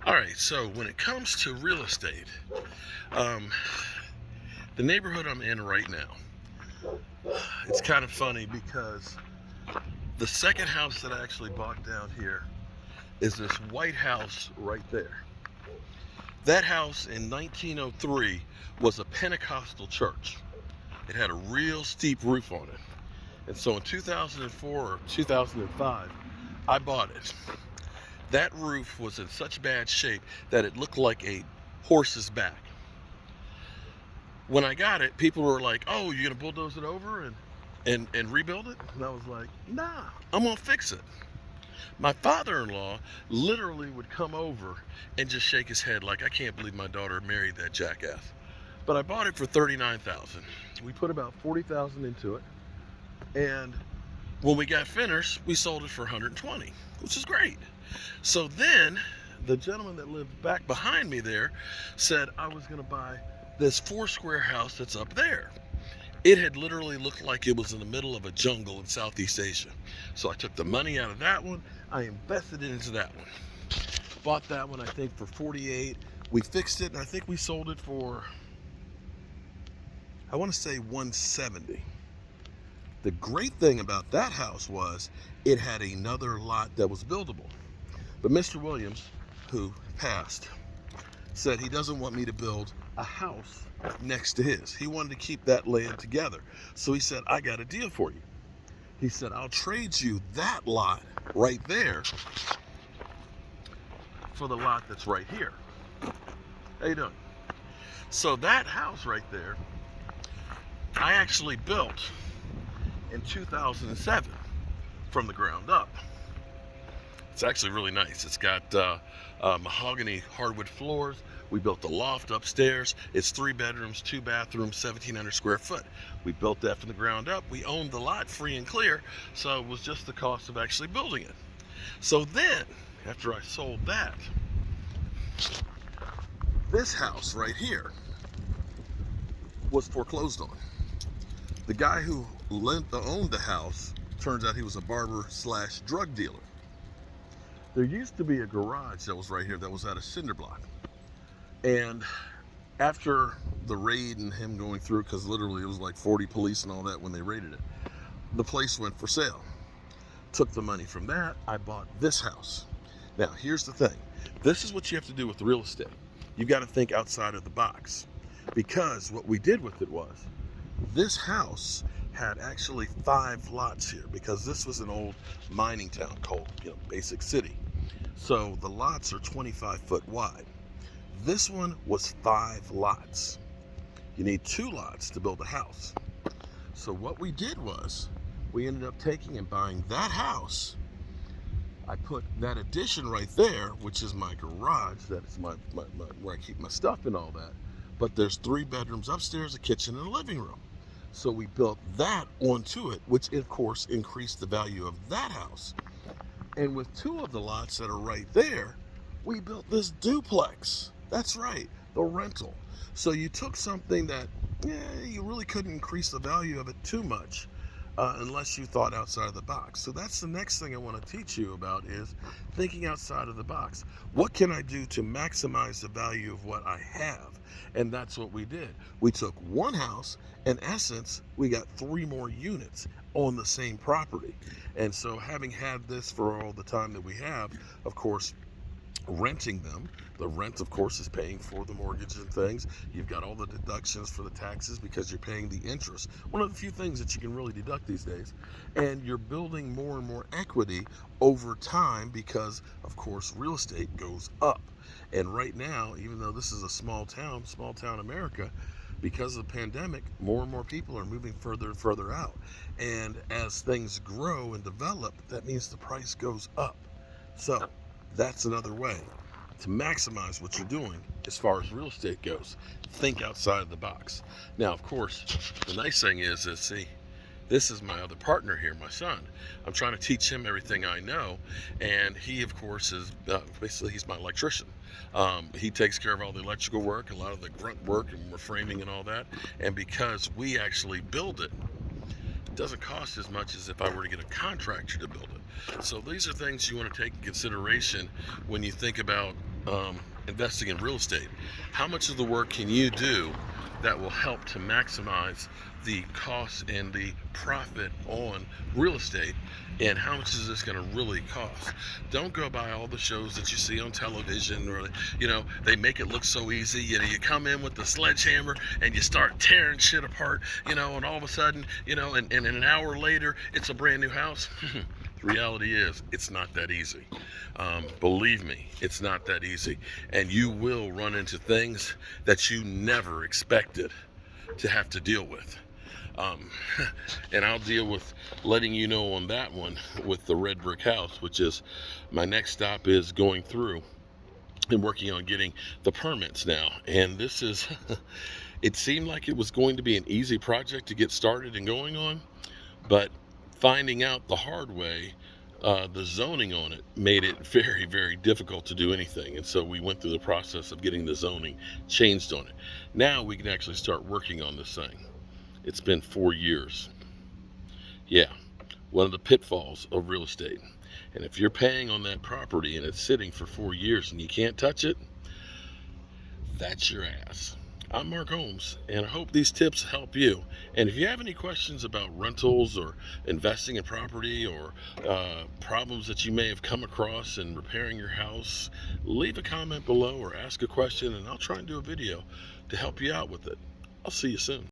All right, so when it comes to real estate, um, the neighborhood I'm in right now, it's kind of funny because the second house that I actually bought down here is this white house right there. That house in 1903 was a Pentecostal church. It had a real steep roof on it. And so in 2004 or 2005, I bought it. That roof was in such bad shape that it looked like a horse's back. When I got it, people were like, "Oh, you're gonna bulldoze it over and rebuild it?" And I was like, "Nah, I'm gonna fix it." My father-in-law literally would come over and just shake his head like, "I can't believe my daughter married that jackass." But I bought it for 39,000. We put about 40,000 into it, and when we got finished, we sold it for 120, which is great. So then the gentleman that lived back behind me there said I was going to buy this 4 square house that's up there. It had literally looked like it was in the middle of a jungle in Southeast Asia. So I took the money out of that one, I invested it into that one. Bought that one, I think, for 48. We fixed it, and I think we sold it for, I want to say 170. The great thing about that house was it had another lot that was buildable. But Mr. Williams, who passed, said he doesn't want me to build a house next to his. He wanted to keep that land together. So he said, I got a deal for you. He said, I'll trade you that lot right there for the lot that's right here. How you doing? So that house right there, I actually built in 2007 from the ground up. It's actually really nice. It's got mahogany hardwood floors. We built the loft upstairs. It's 3 bedrooms, 2 bathrooms, 1,700 square foot. We built that from the ground up. We owned the lot free and clear, so it was just the cost of actually building it. So then, after I sold that, this house right here was foreclosed on. The guy who owned the house, turns out he was a barber slash drug dealer. There used to be a garage that was right here that was at a cinder block. And after the raid and him going through, because literally it was like 40 police and all that when they raided it, the place went for sale. Took the money from that, I bought this house. Now, here's the thing. This is what you have to do with real estate. You got to think outside of the box. Because what we did with it was, this house had actually 5 lots here, because this was an old mining town called, Basic City. So the lots are 25 foot wide. This one was 5 lots. You need 2 lots to build a house. So what we did was, we ended up taking and buying that house. I put that addition right there, which is my garage. That's my where I keep my stuff and all that. But there's 3 bedrooms upstairs, a kitchen, and a living room. So we built that onto it, which of course increased the value of that house. And with 2 of the lots that are right there, we built this duplex. That's right, the rental. So you took something that, you really couldn't increase the value of it too much unless you thought outside of the box. So that's the next thing I want to teach you about, is thinking outside of the box. What can I do to maximize the value of what I have? And that's what we did. We took one house, in essence, we got 3 more units on the same property. And so having had this for all the time that we have, of course, renting them, the rent of course is paying for the mortgage and things. You've got all the deductions for the taxes because you're paying the interest, one of the few things that you can really deduct these days. And you're building more and more equity over time, because of course real estate goes up. And right now, even though this is a small town America, because of the pandemic, more and more people are moving further and further out. And as things grow and develop, that means the price goes up. So that's another way to maximize what you're doing as far as real estate goes. Think outside of the box. Now, of course, the nice thing is see, this is my other partner here, my son. I'm trying to teach him everything I know, and he, of course, is basically, he's my electrician. He takes care of all the electrical work, a lot of the grunt work and framing and all that. And because we actually build it, it doesn't cost as much as if I were to get a contractor to build it. So these are things you want to take in consideration when you think about investing in real estate. How much of the work can you do that will help to maximize the cost and the profit on real estate, and how much is this going to really cost? Don't go by all the shows that you see on television, or they make it look so easy. You come in with the sledgehammer and you start tearing shit apart, and all of a sudden, and an hour later it's a brand new house. The reality is, it's not that easy. Believe me, it's not that easy. And you will run into things that you never expected to have to deal with. And I'll deal with letting you know on that one with the red brick house, which is my next stop, is going through and working on getting the permits now. And this is, it seemed like it was going to be an easy project to get started and going on, but finding out the hard way, the zoning on it made it very, very difficult to do anything. And so we went through the process of getting the zoning changed on it. Now we can actually start working on this thing. It's been 4 years. Yeah, one of the pitfalls of real estate. And if you're paying on that property and it's sitting for 4 years and you can't touch it, that's your ass. I'm Mark Holmes, and I hope these tips help you. And if you have any questions about rentals or investing in property, or problems that you may have come across in repairing your house, leave a comment below or ask a question, and I'll try and do a video to help you out with it. I'll see you soon.